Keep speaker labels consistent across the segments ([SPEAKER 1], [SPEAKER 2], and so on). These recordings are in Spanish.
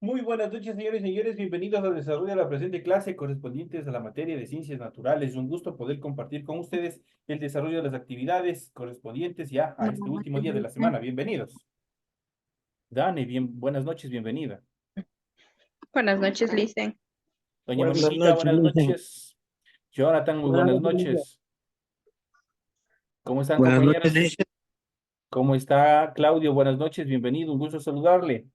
[SPEAKER 1] Muy buenas noches, señores y señores. Bienvenidos al desarrollo de la presente clase correspondientes a la materia de ciencias naturales. Un gusto poder compartir con ustedes el desarrollo de las actividades correspondientes ya a
[SPEAKER 2] Buenas
[SPEAKER 1] este último
[SPEAKER 2] noches,
[SPEAKER 1] día de la
[SPEAKER 2] Luisa.
[SPEAKER 1] semana. Bienvenidos. Dani, buenas noches, bienvenida.
[SPEAKER 2] Buenas noches, Lisen.
[SPEAKER 1] Doña
[SPEAKER 3] Buenas
[SPEAKER 1] Moniquita,
[SPEAKER 3] noches,
[SPEAKER 1] buenas
[SPEAKER 3] Luisa.
[SPEAKER 1] noches. Jonathan, muy
[SPEAKER 3] Buenas
[SPEAKER 1] buenas
[SPEAKER 3] noches, Luisa.
[SPEAKER 1] noches. ¿Cómo están,
[SPEAKER 3] Buenas noches,
[SPEAKER 1] compañeros?
[SPEAKER 3] Luisa.
[SPEAKER 1] ¿Cómo está Claudio? Buenas noches, bienvenido. Un gusto saludarle.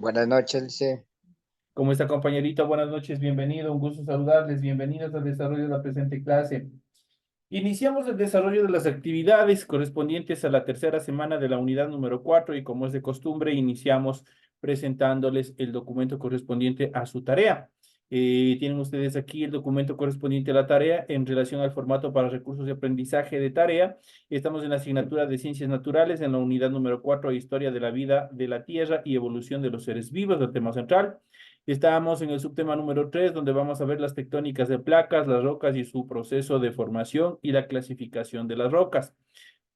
[SPEAKER 4] Buenas noches, Lice.
[SPEAKER 1] ¿Cómo está, compañerito? Buenas noches, bienvenido. Un gusto saludarles. Bienvenidos al desarrollo de la presente clase. Iniciamos el desarrollo de las actividades correspondientes a la tercera semana de la unidad número 4 y como es de costumbre, iniciamos presentándoles el documento correspondiente a su tarea. Tienen ustedes aquí el documento correspondiente a la tarea en relación al formato para recursos de aprendizaje de tarea. Estamos en la asignatura de Ciencias Naturales en la unidad número 4, Historia de la vida de la Tierra y evolución de los seres vivos, del tema central. Estamos en el subtema número 3, donde vamos a ver las tectónicas de placas, las rocas y su proceso de formación y la clasificación de las rocas.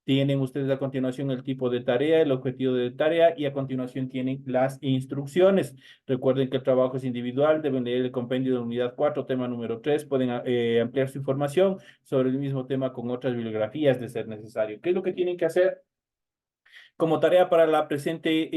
[SPEAKER 1] Tienen ustedes a continuación el tipo de tarea, el objetivo de tarea y a continuación tienen las instrucciones. Recuerden que el trabajo es individual, deben leer el compendio de la unidad 4, tema número 3. Pueden ampliar su información sobre el mismo tema con otras bibliografías de ser necesario. ¿Qué es lo que tienen que hacer? Como tarea para la presente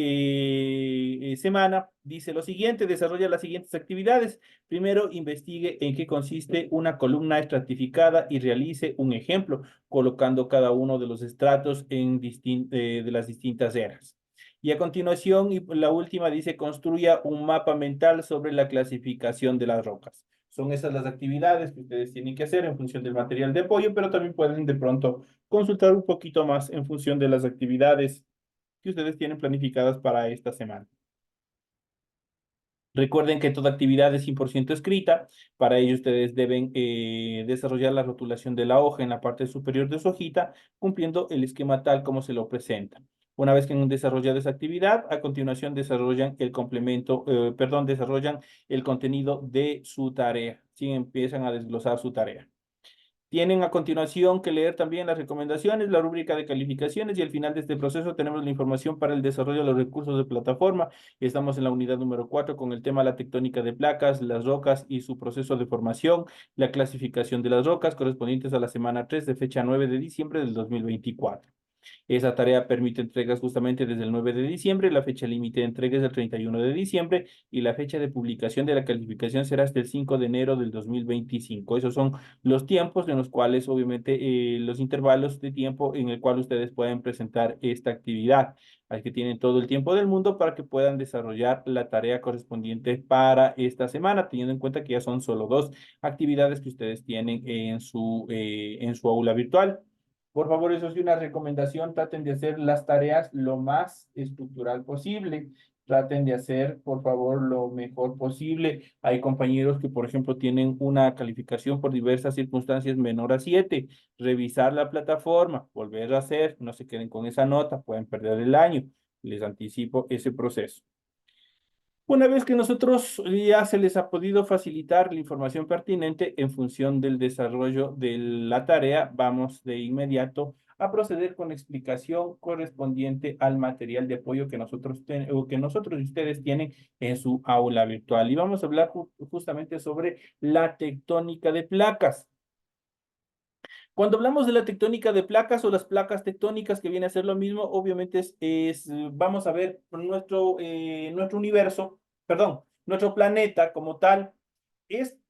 [SPEAKER 1] semana, dice lo siguiente: desarrolla las siguientes actividades. Primero, investigue en qué consiste una columna estratificada y realice un ejemplo, colocando cada uno de los estratos de las distintas eras. Y a continuación, y la última dice, construya un mapa mental sobre la clasificación de las rocas. Son esas las actividades que ustedes tienen que hacer en función del material de apoyo, pero también pueden de pronto consultar un poquito más en función de las actividades que ustedes tienen planificadas para esta semana. Recuerden que toda actividad es 100% escrita. Para ello ustedes deben desarrollar la rotulación de la hoja en la parte superior de su hojita, cumpliendo el esquema tal como se lo presenta. Una vez que han desarrollado esa actividad, a continuación desarrollan el desarrollan el contenido de su tarea. Si empiezan a desglosar su tarea. Tienen a continuación que leer también las recomendaciones, la rúbrica de calificaciones y al final de este proceso tenemos la información para el desarrollo de los recursos de plataforma. Estamos en la unidad número 4 con el tema la tectónica de placas, las rocas y su proceso de formación, la clasificación de las rocas correspondientes a la semana 3 de fecha 9 de diciembre del 2024. Esa tarea permite entregas justamente desde el 9 de diciembre, la fecha límite de entrega es el 31 de diciembre y la fecha de publicación de la calificación será hasta el 5 de enero del 2025. Esos son los tiempos en los cuales, obviamente, los intervalos de tiempo en el cual ustedes pueden presentar esta actividad. Así que tienen todo el tiempo del mundo para que puedan desarrollar la tarea correspondiente para esta semana, teniendo en cuenta que ya son solo dos actividades que ustedes tienen en su aula virtual. Por favor, eso sí, una recomendación, traten de hacer las tareas lo más estructural posible. Traten de hacer, por favor, lo mejor posible. Hay compañeros que, por ejemplo, tienen una calificación por diversas circunstancias menor a 7. Revisar la plataforma, volver a hacer, no se queden con esa nota, pueden perder el año. Les anticipo ese proceso. Una vez que nosotros ya se les ha podido facilitar la información pertinente en función del desarrollo de la tarea, vamos de inmediato a proceder con la explicación correspondiente al material de apoyo que nosotros y ustedes tienen en su aula virtual. Y vamos a hablar justamente sobre la tectónica de placas. Cuando hablamos de la tectónica de placas o las placas tectónicas, que viene a ser lo mismo, obviamente vamos a ver nuestro universo, perdón, nuestro planeta como tal,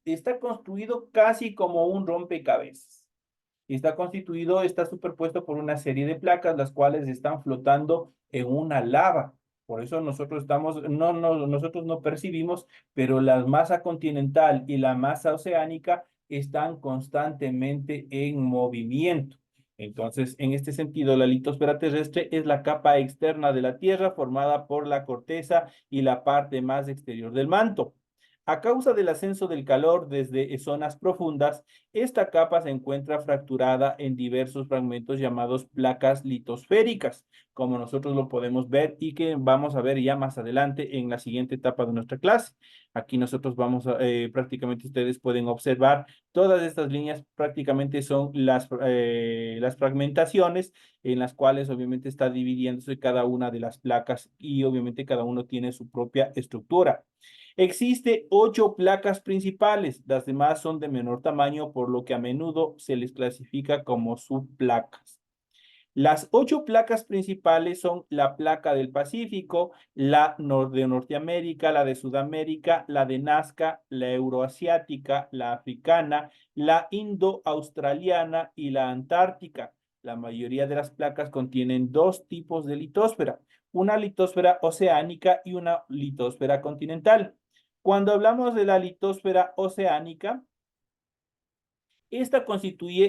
[SPEAKER 1] está construido casi como un rompecabezas. Está superpuesto por una serie de placas, las cuales están flotando en una lava. Por eso nosotros no percibimos, pero la masa continental y la masa oceánica están constantemente en movimiento. Entonces, en este sentido, la litosfera terrestre es la capa externa de la Tierra formada por la corteza y la parte más exterior del manto. A causa del ascenso del calor desde zonas profundas, esta capa se encuentra fracturada en diversos fragmentos llamados placas litosféricas, como nosotros lo podemos ver y que vamos a ver ya más adelante en la siguiente etapa de nuestra clase. Aquí nosotros vamos a, prácticamente ustedes pueden observar todas estas líneas prácticamente son las fragmentaciones en las cuales obviamente está dividiéndose cada una de las placas y obviamente cada uno tiene su propia estructura. Existe 8 placas principales, las demás son de menor tamaño, por lo que a menudo se les clasifica como subplacas. Las 8 placas principales son la placa del Pacífico, la de Norteamérica, la de Sudamérica, la de Nazca, la euroasiática, la africana, la indo-australiana y la antártica. La mayoría de las placas contienen 2 tipos de litósfera, una litósfera oceánica y una litósfera continental. Cuando hablamos de la litósfera oceánica, esta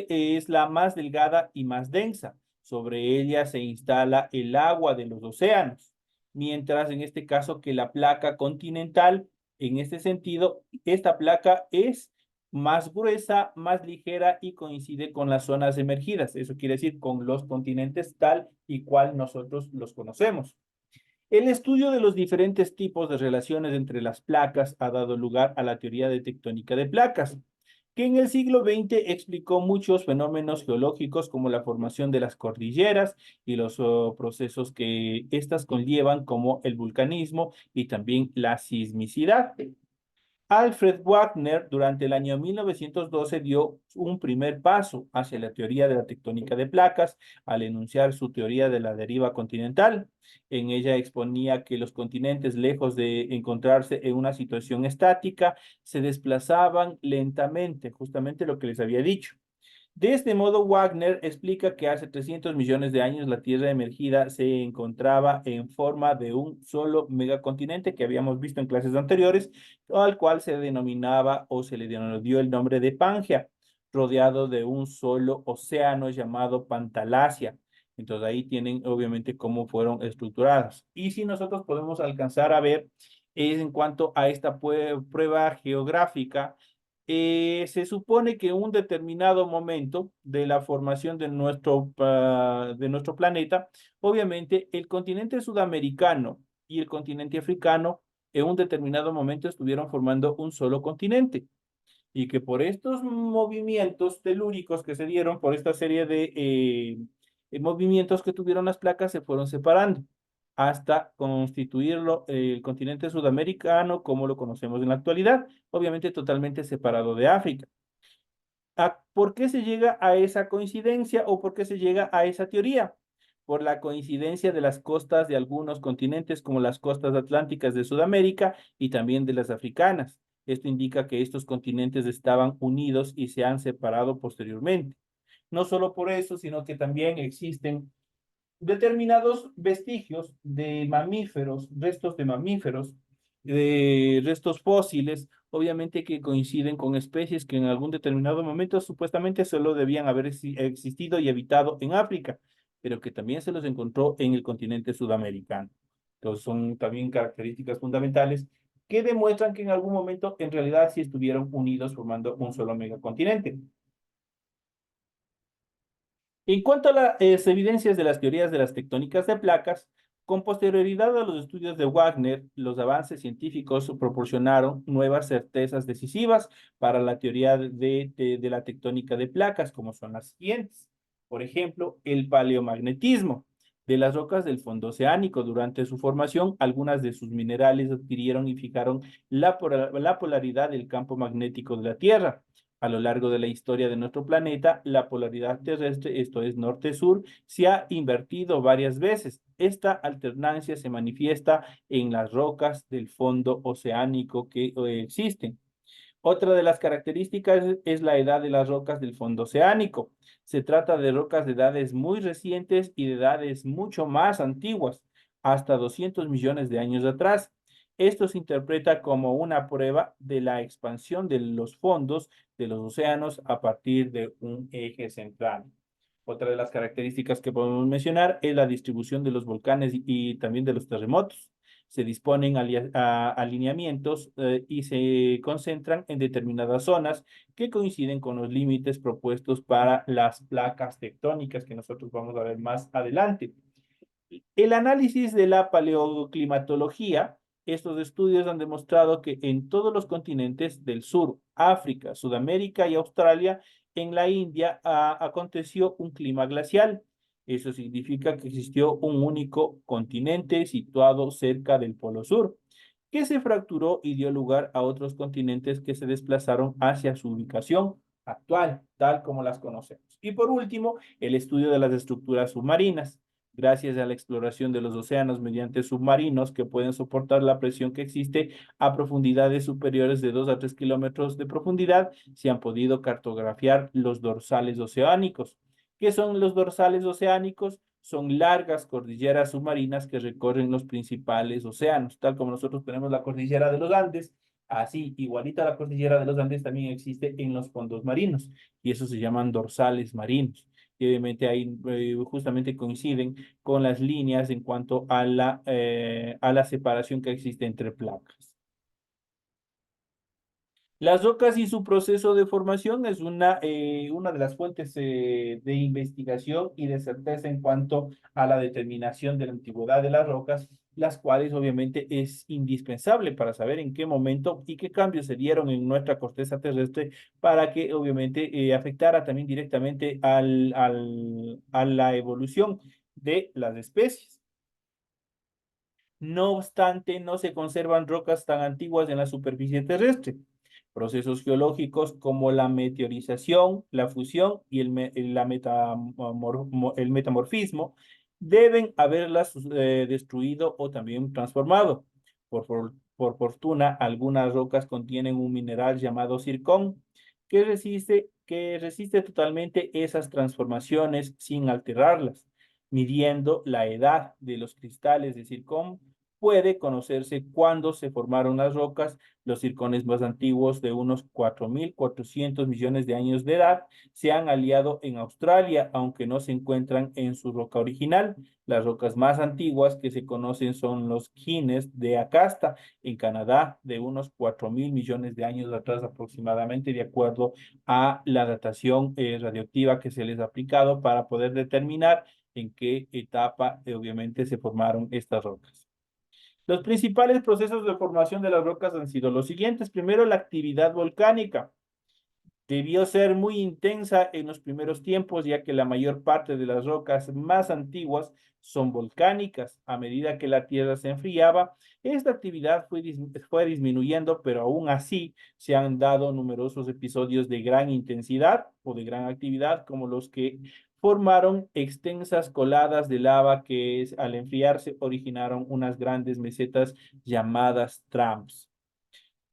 [SPEAKER 1] es la más delgada y más densa. Sobre ella se instala el agua de los océanos, mientras en este caso que la placa continental, en este sentido, esta placa es más gruesa, más ligera y coincide con las zonas emergidas. Eso quiere decir con los continentes tal y cual nosotros los conocemos. El estudio de los diferentes tipos de relaciones entre las placas ha dado lugar a la teoría de tectónica de placas, que en el siglo XX explicó muchos fenómenos geológicos como la formación de las cordilleras y los procesos que éstas conllevan, como el vulcanismo y también la sismicidad. Alfred Wagner, durante el año 1912, dio un primer paso hacia la teoría de la tectónica de placas al enunciar su teoría de la deriva continental. En ella exponía que los continentes, lejos de encontrarse en una situación estática, se desplazaban lentamente, justamente lo que les había dicho. De este modo, Wagner explica que hace 300 millones de años la Tierra emergida se encontraba en forma de un solo megacontinente que habíamos visto en clases anteriores, al cual se denominaba o se le dio el nombre de Pangea, rodeado de un solo océano llamado Pantalasia. Entonces ahí tienen obviamente cómo fueron estructurados. Y si nosotros podemos alcanzar a ver es en cuanto a esta prueba geográfica, se supone que en un determinado momento de la formación de nuestro planeta, obviamente el continente sudamericano y el continente africano en un determinado momento estuvieron formando un solo continente y que por estos movimientos telúricos que se dieron, por esta serie de movimientos que tuvieron las placas, se fueron separando hasta constituirlo el continente sudamericano como lo conocemos en la actualidad, obviamente totalmente separado de África. ¿Por qué se llega a esa coincidencia o por qué se llega a esa teoría? Por la coincidencia de las costas de algunos continentes como las costas atlánticas de Sudamérica y también de las africanas. Esto indica que estos continentes estaban unidos y se han separado posteriormente. No solo por eso, sino que también existen determinados vestigios de mamíferos, restos de mamíferos, de restos fósiles, obviamente que coinciden con especies que en algún determinado momento supuestamente solo debían haber existido y habitado en África, pero que también se los encontró en el continente sudamericano. Entonces son también características fundamentales que demuestran que en algún momento en realidad sí estuvieron unidos formando un solo megacontinente. En cuanto a las evidencias de las teorías de las tectónicas de placas, con posterioridad a los estudios de Wagner, los avances científicos proporcionaron nuevas certezas decisivas para la teoría de la tectónica de placas, como son las siguientes. Por ejemplo, el paleomagnetismo. De las rocas del fondo oceánico, durante su formación, algunas de sus minerales adquirieron y fijaron la polaridad del campo magnético de la Tierra. A lo largo de la historia de nuestro planeta, la polaridad terrestre, esto es norte-sur, se ha invertido varias veces. Esta alternancia se manifiesta en las rocas del fondo oceánico que existen. Otra de las características es la edad de las rocas del fondo oceánico. Se trata de rocas de edades muy recientes y de edades mucho más antiguas, hasta 200 millones de años atrás. Esto se interpreta como una prueba de la expansión de los fondos de los océanos a partir de un eje central. Otra de las características que podemos mencionar es la distribución de los volcanes y también de los terremotos. se disponen alineamientos y se concentran en determinadas zonas que coinciden con los límites propuestos para las placas tectónicas que nosotros vamos a ver más adelante. El análisis de la paleoclimatología, estos estudios han demostrado que en todos los continentes del sur, África, Sudamérica y Australia, en la India aconteció un clima glacial. Eso significa que existió un único continente situado cerca del Polo Sur, que se fracturó y dio lugar a otros continentes que se desplazaron hacia su ubicación actual, tal como las conocemos. Y por último, el estudio de las estructuras submarinas. Gracias a la exploración de los océanos mediante submarinos que pueden soportar la presión que existe a profundidades superiores de 2 a 3 kilómetros de profundidad, se han podido cartografiar los dorsales oceánicos. ¿Qué son los dorsales oceánicos? Son largas cordilleras submarinas que recorren los principales océanos, tal como nosotros tenemos la cordillera de los Andes, así, igualita la cordillera de los Andes también existe en los fondos marinos, y eso se llaman dorsales marinos. Y obviamente ahí justamente coinciden con las líneas en cuanto a la separación que existe entre placas. Las rocas y su proceso de formación es una de las fuentes de investigación y de certeza en cuanto a la determinación de la antigüedad de las rocas, las cuales obviamente es indispensable para saber en qué momento y qué cambios se dieron en nuestra corteza terrestre para que obviamente afectara también directamente a la evolución de las especies. No obstante, no se conservan rocas tan antiguas en la superficie terrestre. Procesos geológicos como la meteorización, la fusión y el metamorfismo deben haberlas destruido o también transformado. Por fortuna, algunas rocas contienen un mineral llamado zircón que resiste totalmente esas transformaciones sin alterarlas. Midiendo la edad de los cristales de zircón, puede conocerse cuándo se formaron las rocas. Los circones más antiguos, de unos 4.400 millones de años de edad, se han aliado en Australia, aunque no se encuentran en su roca original. Las rocas más antiguas que se conocen son los quines de Acasta, en Canadá, de unos 4.000 millones de años atrás aproximadamente, de acuerdo a la datación radioactiva que se les ha aplicado para poder determinar en qué etapa obviamente se formaron estas rocas. Los principales procesos de formación de las rocas han sido los siguientes. Primero, la actividad volcánica. Debió ser muy intensa en los primeros tiempos, ya que la mayor parte de las rocas más antiguas son volcánicas. A medida que la Tierra se enfriaba, esta actividad fue disminuyendo, pero aún así se han dado numerosos episodios de gran intensidad o de gran actividad, como los que formaron extensas coladas de lava que al enfriarse originaron unas grandes mesetas llamadas trams.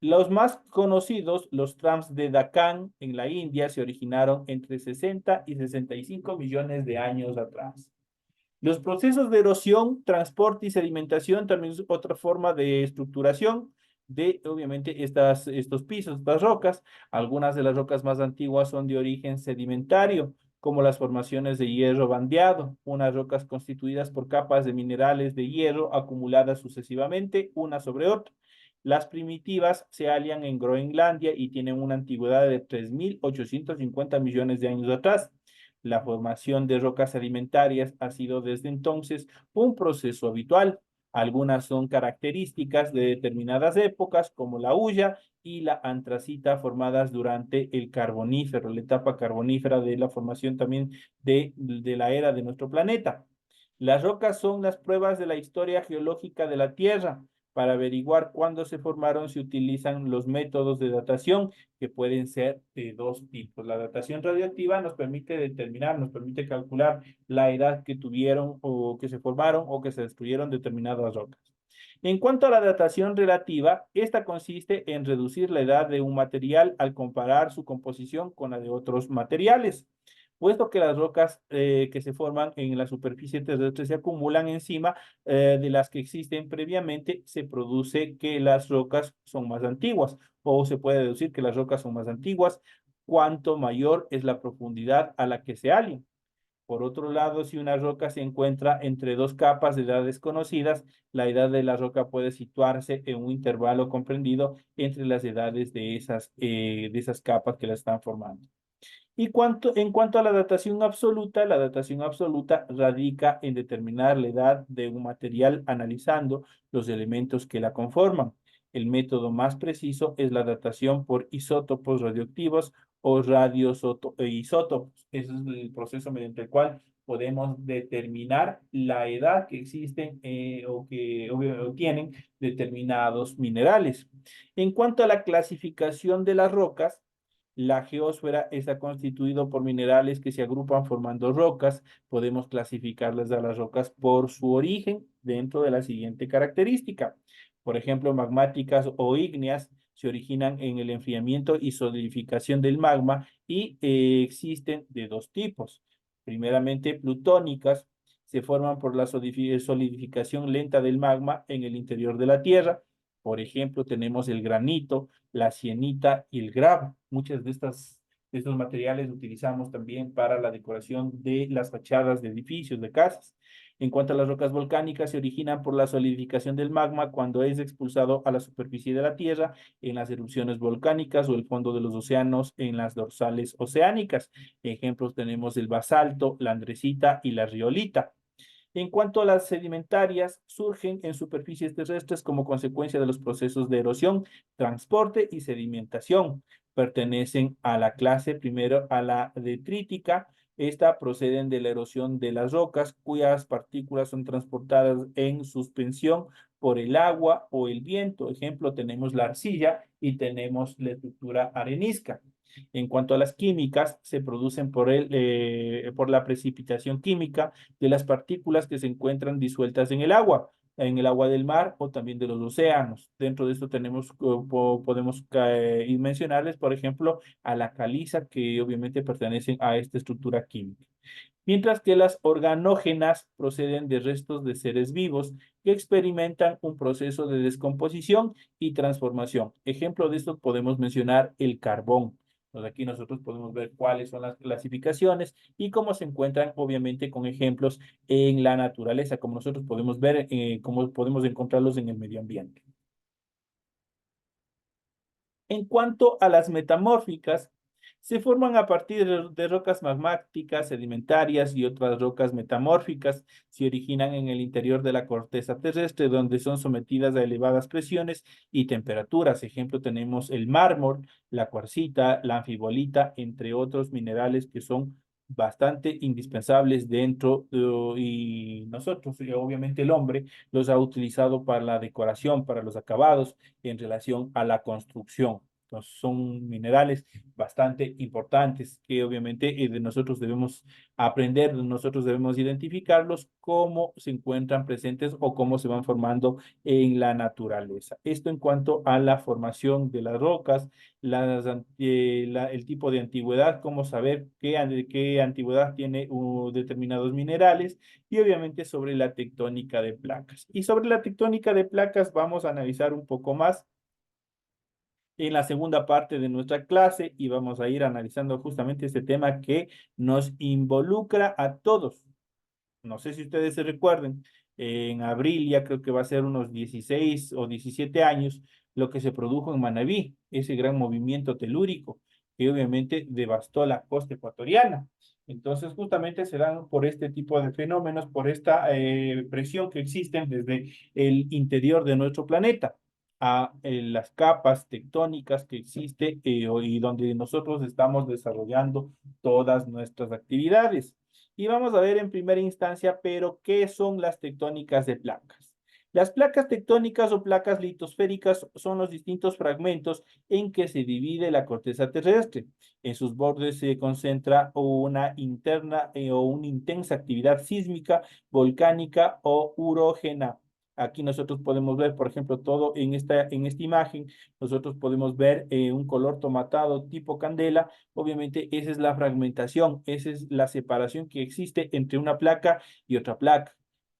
[SPEAKER 1] Los más conocidos, los trams de Deccan en la India, se originaron entre 60 y 65 millones de años atrás. Los procesos de erosión, transporte y sedimentación también es otra forma de estructuración de, obviamente, estos pisos, estas rocas. Algunas de las rocas más antiguas son de origen sedimentario, como las formaciones de hierro bandeado, unas rocas constituidas por capas de minerales de hierro acumuladas sucesivamente, una sobre otra. Las primitivas se hallan en Groenlandia y tienen una antigüedad de 3.850 millones de años atrás. La formación de rocas sedimentarias ha sido desde entonces un proceso habitual. Algunas son características de determinadas épocas, como la hulla y la antracita, formadas durante el carbonífero, la etapa carbonífera de la formación también de la era de nuestro planeta. Las rocas son las pruebas de la historia geológica de la Tierra. Para averiguar cuándo se formaron, se utilizan los métodos de datación, que pueden ser de dos tipos. La datación radioactiva nos permite determinar, nos permite calcular la edad que tuvieron o que se formaron o que se destruyeron determinadas rocas. En cuanto a la datación relativa, esta consiste en reducir la edad de un material al comparar su composición con la de otros materiales. Puesto que las rocas que se forman en la superficie terrestre se acumulan encima de las que existen previamente, se produce que las rocas son más antiguas, o se puede deducir que las rocas son más antiguas cuanto mayor es la profundidad a la que se alian. Por otro lado, si una roca se encuentra entre dos capas de edad desconocidas, la edad de la roca puede situarse en un intervalo comprendido entre las edades de esas capas que la están formando. En cuanto a la datación absoluta radica en determinar la edad de un material analizando los elementos que la conforman. El método más preciso es la datación por isótopos radioactivos o radioisótopos. Ese es el proceso mediante el cual podemos determinar la edad que existen o tienen determinados minerales. En cuanto a la clasificación de las rocas, la geósfera está constituido por minerales que se agrupan formando rocas. Podemos clasificarlas a las rocas por su origen dentro de la siguiente característica. Por ejemplo, magmáticas o ígneas se originan en el enfriamiento y solidificación del magma y existen de dos tipos. Primeramente, plutónicas se forman por la solidificación lenta del magma en el interior de la Tierra. Por ejemplo, tenemos el granito, la sienita y el grava. Muchas de estos materiales utilizamos también para la decoración de las fachadas de edificios, de casas. En cuanto a las rocas volcánicas, se originan por la solidificación del magma cuando es expulsado a la superficie de la Tierra en las erupciones volcánicas o el fondo de los océanos en las dorsales oceánicas. Ejemplos tenemos el basalto, la andresita y la riolita. En cuanto a las sedimentarias, surgen en superficies terrestres como consecuencia de los procesos de erosión, transporte y sedimentación. Pertenecen a la clase, primero, a la detrítica. Esta proceden de la erosión de las rocas, cuyas partículas son transportadas en suspensión por el agua o el viento. Ejemplo, tenemos la arcilla y tenemos la estructura arenisca. En cuanto a las químicas, se producen por la precipitación química de las partículas que se encuentran disueltas en el agua del mar o también de los océanos. Dentro de esto podemos y mencionarles, por ejemplo, a la caliza, que obviamente pertenecen a esta estructura química. Mientras que las organógenas proceden de restos de seres vivos que experimentan un proceso de descomposición y transformación. Ejemplo de esto podemos mencionar el carbón. Pues aquí nosotros podemos ver cuáles son las clasificaciones y cómo se encuentran, obviamente, con ejemplos en la naturaleza, como nosotros podemos ver, cómo podemos encontrarlos en el medio ambiente. En cuanto a las metamórficas, se forman a partir de rocas magmáticas, sedimentarias y otras rocas metamórficas. Se originan en el interior de la corteza terrestre, donde son sometidas a elevadas presiones y temperaturas. Ejemplo, tenemos el mármol, la cuarcita, la anfibolita, entre otros minerales que son bastante indispensables dentro y nosotros, y obviamente el hombre, los ha utilizado para la decoración, para los acabados en relación a la construcción. Entonces, son minerales bastante importantes que obviamente de nosotros debemos aprender, nosotros debemos identificarlos, cómo se encuentran presentes o cómo se van formando en la naturaleza. Esto en cuanto a la formación de las rocas, el tipo de antigüedad, cómo saber qué antigüedad tiene determinados minerales y obviamente sobre la tectónica de placas. Y sobre la tectónica de placas vamos a analizar un poco más en la segunda parte de nuestra clase y vamos a ir analizando justamente este tema que nos involucra a todos. No sé si ustedes se recuerden, en abril ya creo que va a ser unos 16 o 17 años lo que se produjo en Manabí, ese gran movimiento telúrico que obviamente devastó la costa ecuatoriana. Entonces, justamente se dan por este tipo de fenómenos, por esta presión que existen desde el interior de nuestro planeta a las capas tectónicas que existe y donde nosotros estamos desarrollando todas nuestras actividades. Y vamos a ver en primera instancia, pero ¿qué son las tectónicas de placas? Las placas tectónicas o placas litosféricas son los distintos fragmentos en que se divide la corteza terrestre. En sus bordes se concentra una interna o una intensa actividad sísmica, volcánica o urógena. Aquí nosotros podemos ver, por ejemplo, todo en esta imagen, nosotros podemos ver un color tomatado tipo candela. Obviamente esa es la fragmentación, esa es la separación que existe entre una placa y otra placa.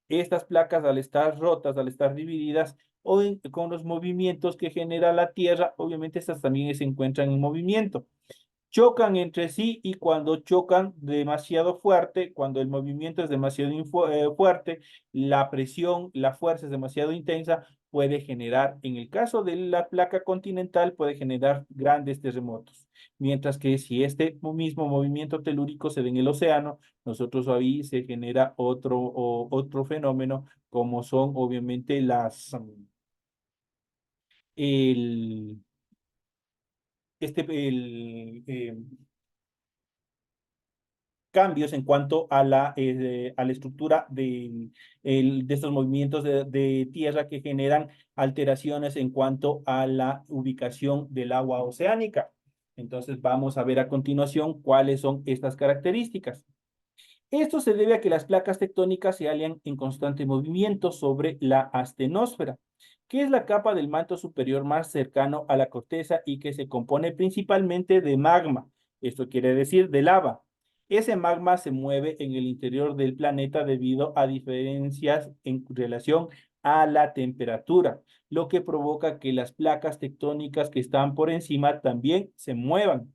[SPEAKER 1] Estas placas al estar rotas, al estar divididas, con los movimientos que genera la Tierra, obviamente estas también se encuentran en movimiento. chocan entre sí y cuando chocan demasiado fuerte, cuando el movimiento es demasiado fuerte, la presión, la fuerza es demasiado intensa, puede generar, en el caso de la placa continental, puede generar grandes terremotos. Mientras que si este mismo movimiento telúrico se da en el océano, nosotros ahí se genera otro fenómeno, como son obviamente el, el cambios en cuanto a la estructura de estos movimientos de tierra que generan alteraciones en cuanto a la ubicación del agua oceánica. Entonces vamos a ver a continuación cuáles son estas características. Esto se debe a que las placas tectónicas se hallan en constante movimiento sobre la astenosfera, que es la capa del manto superior más cercano a la corteza y que se compone principalmente de magma. Esto quiere decir de lava. Ese magma se mueve en el interior del planeta debido a diferencias en relación a la temperatura, lo que provoca que las placas tectónicas que están por encima también se muevan.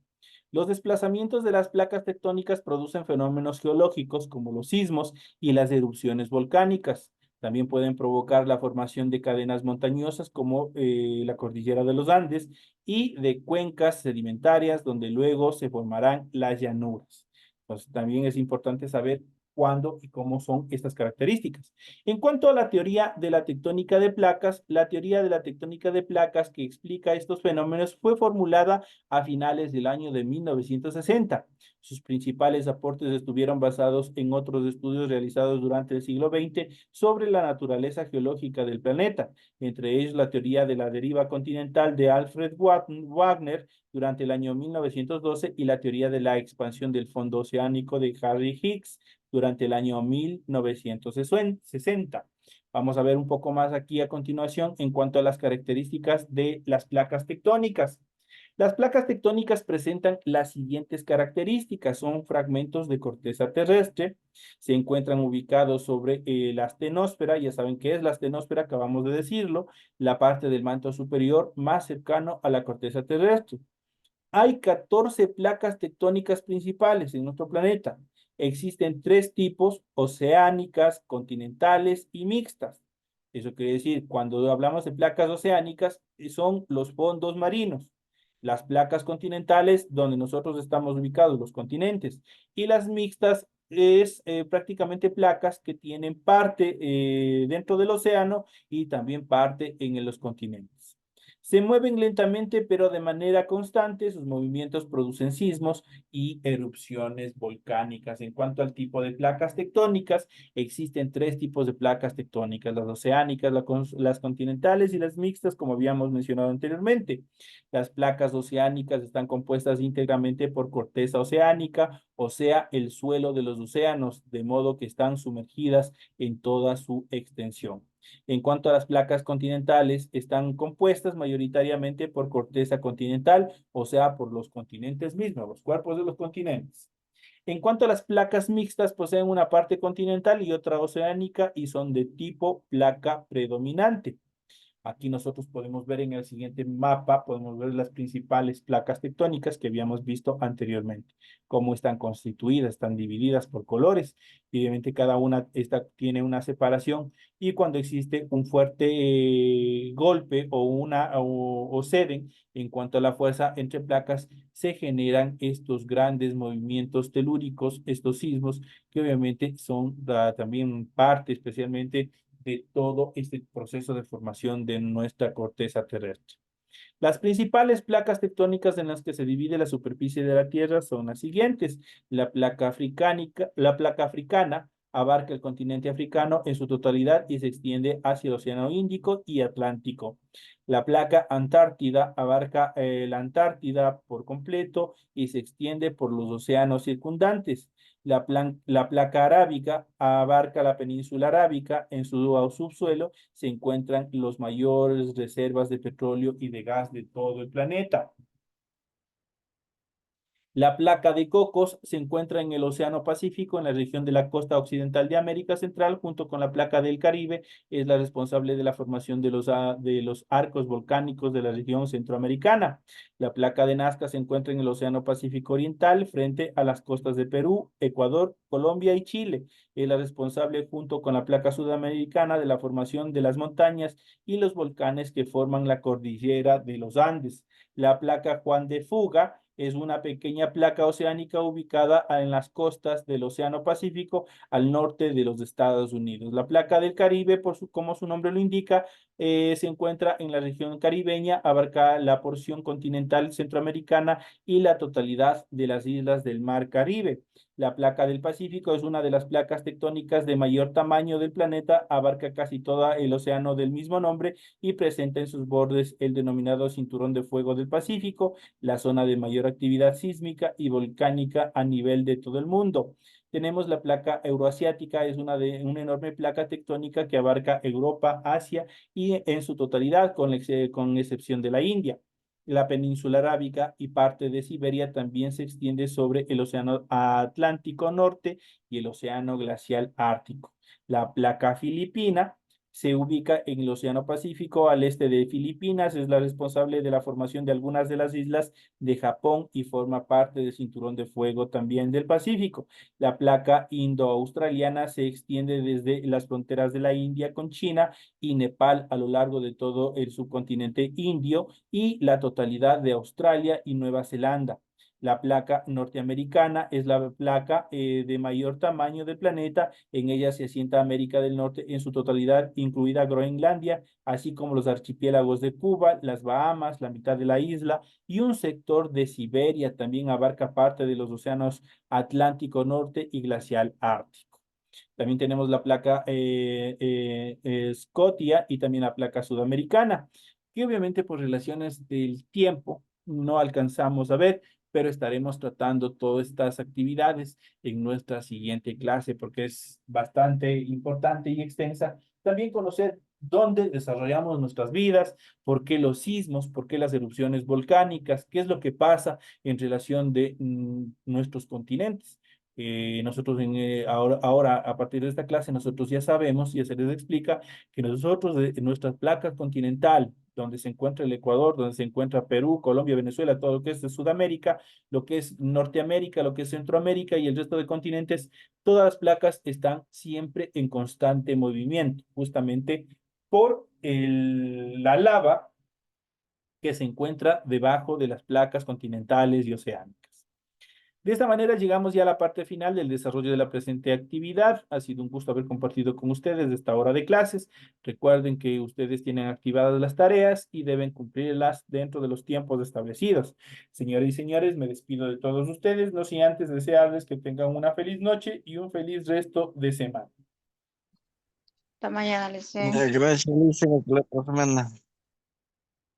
[SPEAKER 1] Los desplazamientos de las placas tectónicas producen fenómenos geológicos como los sismos y las erupciones volcánicas. También pueden provocar la formación de cadenas montañosas como la cordillera de los Andes y de cuencas sedimentarias donde luego se formarán las llanuras. Entonces, también es importante saber cuándo y cómo son estas características. En cuanto a la teoría de la tectónica de placas, la teoría de la tectónica de placas que explica estos fenómenos fue formulada a finales del año de 1960. Sus principales aportes estuvieron basados en otros estudios realizados durante el siglo XX sobre la naturaleza geológica del planeta, entre ellos la teoría de la deriva continental de Alfred Wagner durante el año 1912 y la teoría de la expansión del fondo oceánico de Harry Higgs durante el año 1960. Vamos a ver un poco más aquí a continuación en cuanto a las características de las placas tectónicas. Las placas tectónicas presentan las siguientes características. Son fragmentos de corteza terrestre, se encuentran ubicados sobre la astenosfera, ya saben qué es la astenosfera, acabamos de decirlo, la parte del manto superior más cercano a la corteza terrestre. Hay 14 placas tectónicas principales en nuestro planeta. Existen tres tipos: oceánicas, continentales y mixtas. Eso quiere decir, cuando hablamos de placas oceánicas, son los fondos marinos. Las placas continentales, donde nosotros estamos ubicados, los continentes. Y las mixtas es prácticamente placas que tienen parte dentro del océano y también parte en los continentes. Se mueven lentamente, pero de manera constante. Sus movimientos producen sismos y erupciones volcánicas. En cuanto al tipo de placas tectónicas, existen tres tipos de placas tectónicas: las oceánicas, las continentales y las mixtas, como habíamos mencionado anteriormente. Las placas oceánicas están compuestas íntegramente por corteza oceánica, o sea, el suelo de los océanos, de modo que están sumergidas en toda su extensión. En cuanto a las placas continentales, están compuestas mayoritariamente por corteza continental, o sea, por los continentes mismos, los cuerpos de los continentes. En cuanto a las placas mixtas, poseen una parte continental y otra oceánica y son de tipo placa predominante. Aquí nosotros podemos ver en el siguiente mapa, podemos ver las principales placas tectónicas que habíamos visto anteriormente, cómo están constituidas, están divididas por colores, y obviamente cada una tiene una separación, y cuando existe un fuerte golpe o ceden en cuanto a la fuerza entre placas, se generan estos grandes movimientos telúricos, estos sismos, que obviamente son también parte especialmente de todo este proceso de formación de nuestra corteza terrestre. Las principales placas tectónicas en las que se divide la superficie de la Tierra son las siguientes. La placa africana abarca el continente africano en su totalidad y se extiende hacia el Océano Índico y Atlántico. La placa antártida abarca la Antártida por completo y se extiende por los océanos circundantes. La placa arábica abarca la península arábica. En su subsuelo se encuentran las mayores reservas de petróleo y de gas de todo el planeta. La placa de Cocos se encuentra en el Océano Pacífico, en la región de la costa occidental de América Central, junto con la placa del Caribe. Es la responsable de la formación de los arcos volcánicos de la región centroamericana. La placa de Nazca se encuentra en el Océano Pacífico Oriental, frente a las costas de Perú, Ecuador, Colombia y Chile. Es la responsable, junto con la placa sudamericana, de la formación de las montañas y los volcanes que forman la cordillera de los Andes. La placa Juan de Fuga es una pequeña placa oceánica ubicada en las costas del Océano Pacífico al norte de los Estados Unidos. La placa del Caribe, como su nombre lo indica, se encuentra en la región caribeña, abarca la porción continental centroamericana y la totalidad de las islas del Mar Caribe. La placa del Pacífico es una de las placas tectónicas de mayor tamaño del planeta, abarca casi todo el océano del mismo nombre y presenta en sus bordes el denominado Cinturón de Fuego del Pacífico, la zona de mayor actividad sísmica y volcánica a nivel de todo el mundo. Tenemos la placa euroasiática, es una enorme placa tectónica que abarca Europa, Asia y en su totalidad, con excepción de la India. La península arábiga y parte de Siberia también se extiende sobre el océano Atlántico Norte y el océano glacial Ártico. La placa filipina se ubica en el Océano Pacífico al este de Filipinas, es la responsable de la formación de algunas de las islas de Japón y forma parte del cinturón de fuego también del Pacífico. La placa indo-australiana se extiende desde las fronteras de la India con China y Nepal a lo largo de todo el subcontinente indio y la totalidad de Australia y Nueva Zelanda. La placa norteamericana es la placa de mayor tamaño del planeta. En ella se asienta América del Norte en su totalidad, incluida Groenlandia, así como los archipiélagos de Cuba, las Bahamas, la mitad de la isla y un sector de Siberia. También abarca parte de los océanos Atlántico Norte y Glacial Ártico. También tenemos la placa Scotia y también la placa sudamericana, que obviamente por relaciones del tiempo no alcanzamos a ver, pero estaremos tratando todas estas actividades en nuestra siguiente clase porque es bastante importante y extensa. También conocer dónde desarrollamos nuestras vidas, por qué los sismos, por qué las erupciones volcánicas, qué es lo que pasa en relación de nuestros continentes. Nosotros ahora, a partir de esta clase, nosotros ya sabemos, y se les explica, que nosotros en nuestra placa continental, donde se encuentra el Ecuador, donde se encuentra Perú, Colombia, Venezuela, todo lo que es de Sudamérica, lo que es Norteamérica, lo que es Centroamérica y el resto de continentes, todas las placas están siempre en constante movimiento, justamente por la lava que se encuentra debajo de las placas continentales y oceánicas. De esta manera llegamos ya a la parte final del desarrollo de la presente actividad. Ha sido un gusto haber compartido con ustedes esta hora de clases. Recuerden que ustedes tienen activadas las tareas y deben cumplirlas dentro de los tiempos establecidos. Señoras y señores, me despido de todos ustedes, no sin antes desearles que tengan una feliz noche y un feliz resto de semana.
[SPEAKER 2] Hasta mañana, Licen.
[SPEAKER 3] Gracias, Luis, en la semana.